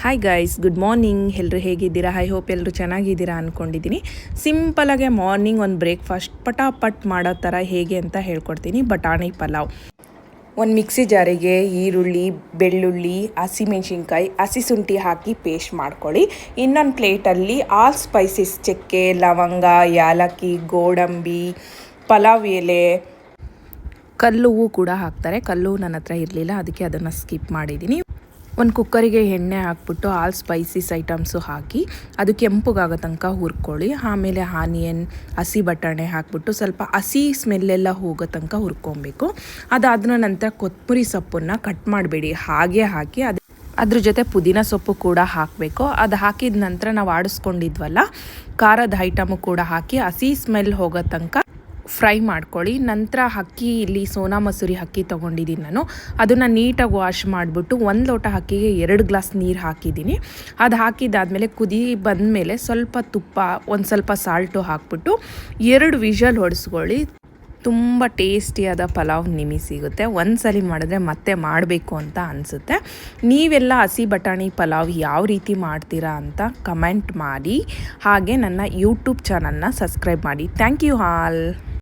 Hi guys, good morning. ಎಲ್ಲರೂ ಹೇಗಿದ್ದೀರಾ? I hope ಎಲ್ಲರೂ ಚೆನ್ನಾಗಿದ್ದೀರಾ ಅಂದ್ಕೊಂಡಿದ್ದೀನಿ. ಸಿಂಪಲಾಗೆ ಮಾರ್ನಿಂಗ್ ಒಂದು ಬ್ರೇಕ್ಫಾಸ್ಟ್ ಪಟಾಪಟ್ ಮಾಡೋ ಥರ ಹೇಗೆ ಅಂತ ಹೇಳ್ಕೊಡ್ತೀನಿ. ಬಟಾಣಿ ಪಲಾವ್. ಒಂದು ಮಿಕ್ಸಿ ಜಾರಿಗೆ ಈರುಳ್ಳಿ, ಬೆಳ್ಳುಳ್ಳಿ, ಹಸಿಮೆಣ್ಸಿನ್ಕಾಯಿ, ಹಸಿ ಶುಂಠಿ ಹಾಕಿ ಪೇಸ್ಟ್ ಮಾಡ್ಕೊಳ್ಳಿ. ಇನ್ನೊಂದು ಪ್ಲೇಟಲ್ಲಿ ಆಲ್ ಸ್ಪೈಸಸ್, ಚಕ್ಕೆ, ಲವಂಗ, ಯಾಲಕ್ಕಿ, ಗೋಡಂಬಿ, ಪಲಾವ್ ಎಲೆ, ಕಲ್ಲುವು ಕೂಡ ಹಾಕ್ತಾರೆ. ಕಲ್ಲು ನನ್ನ ಹತ್ರ ಇರಲಿಲ್ಲ, ಅದಕ್ಕೆ ಅದನ್ನು ಸ್ಕಿಪ್ ಮಾಡಿದ್ದೀನಿ. ಒಂದು ಕುಕ್ಕರಿಗೆ ಎಣ್ಣೆ ಹಾಕ್ಬಿಟ್ಟು ಆಲ್ ಸ್ಪೈಸಸ್ ಐಟಮ್ಸು ಹಾಕಿ ಅದು ಕೆಂಪಗಾಗೋ ತನಕ ಹುರ್ಕೊಳ್ಳಿ. ಆಮೇಲೆ ಆನಿಯನ್, ಹಸಿ ಬಟಾಣೆ ಹಾಕ್ಬಿಟ್ಟು ಸ್ವಲ್ಪ ಹಸಿ ಸ್ಮೆಲ್ಲೆಲ್ಲ ಹೋಗೋ ತನಕ ಹುರ್ಕೊಬೇಕು. ಅದಾದ ನಂತರ ಕೊತ್ತಂಬರಿ ಸೊಪ್ಪನ್ನು ಕಟ್ ಮಾಡಬೇಡಿ, ಹಾಗೆ ಹಾಕಿ ಅದ್ರ ಜೊತೆ ಪುದೀನ ಸೊಪ್ಪು ಕೂಡ ಹಾಕಬೇಕು. ಅದು ಹಾಕಿದ ನಂತರ ನಾವು ಆಡಿಸ್ಕೊಂಡಿದ್ವಲ್ಲ ಖಾರದ ಐಟಮು ಕೂಡ ಹಾಕಿ ಹಸಿ ಸ್ಮೆಲ್ ಹೋಗೋ ತನಕ ಫ್ರೈ ಮಾಡ್ಕೊಳ್ಳಿ. ನಂತರ ಅಕ್ಕಿ, ಇಲ್ಲಿ ಸೋನಾ ಮಸೂರಿ ಅಕ್ಕಿ ತೊಗೊಂಡಿದ್ದೀನಿ ನಾನು. ಅದನ್ನು ನೀಟಾಗಿ ವಾಶ್ ಮಾಡಿಬಿಟ್ಟು 1 ಲೋಟ ಅಕ್ಕಿಗೆ 2 ಗ್ಲಾಸ್ ನೀರು ಹಾಕಿದ್ದೀನಿ. ಅದು ಹಾಕಿದ್ದಾದಮೇಲೆ ಕುದಿ ಬಂದಮೇಲೆ ಸ್ವಲ್ಪ ತುಪ್ಪ, ಒಂದು ಸ್ವಲ್ಪ ಸಾಲ್ಟು ಹಾಕ್ಬಿಟ್ಟು 2 ವಿಷಲ್ ಹೊಡೆಸ್ಕೊಳ್ಳಿ. ತುಂಬ ಟೇಸ್ಟಿಯಾದ ಪಲಾವ್ ನಿಮಗೆ ಸಿಗುತ್ತೆ. ಒಂದ್ಸಲಿ ಮಾಡಿದ್ರೆ ಮತ್ತೆ ಮಾಡಬೇಕು ಅಂತ ಅನಿಸುತ್ತೆ. ನೀವೆಲ್ಲ ಹಸಿ ಬಟಾಣಿ ಪಲಾವ್ ಯಾವ ರೀತಿ ಮಾಡ್ತೀರಾ ಅಂತ ಕಮೆಂಟ್ ಮಾಡಿ. ಹಾಗೆ ನನ್ನ ಯೂಟ್ಯೂಬ್ ಚಾನಲ್ನ ಸಬ್ಸ್ಕ್ರೈಬ್ ಮಾಡಿ. Thank you all.